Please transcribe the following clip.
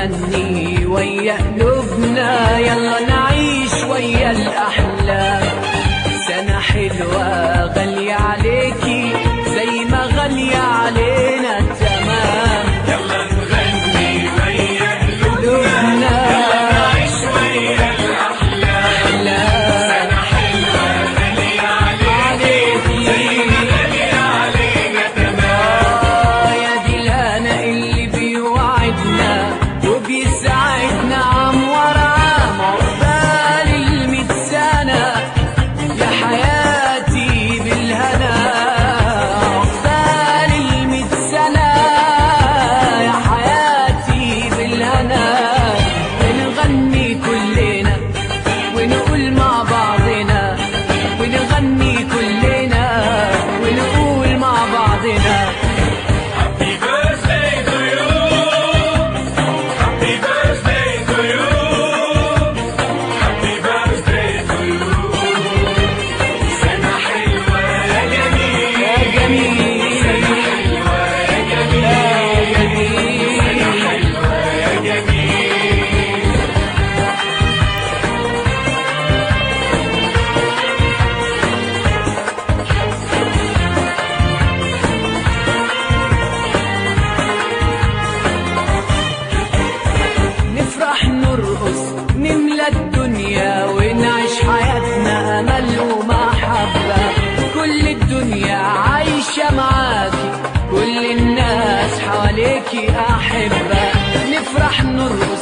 نغني ويا قلوبنا، يلا نعيش ويا الأحلام. سنة حلوة غالية عليكي زي ما غالية علينا تمام. يلا نغني ويا قلوبنا، يلا نعيش ويا الأحلام. سنة حلوة غالية عليكي زي ما غالية علينا تمام. يا دي الهنا اللي بيوعدنا وبيساعدنا عام ورا عام، عقبال ال100 سنة يا حياتي بالهنا. عقبال ال100 سنة يا حياتي بالهنا. ونغني كلنا ونقول مع بعضنا، ونغني كلنا ونقول مع بعضنا. Happy birthday to you, happy birthday to you, happy birthday to you. سنة حلوة يا جميل، يا جميل سنة حلوة يا جميل، سنة حلوة يا جميل. نفرح نرقص نملى الدنيا ونعيش حياتنا أمل ومحبة. كل الدنيا عايشة معاكي، كل الناس حواليكي أحبة. نفرح نرقص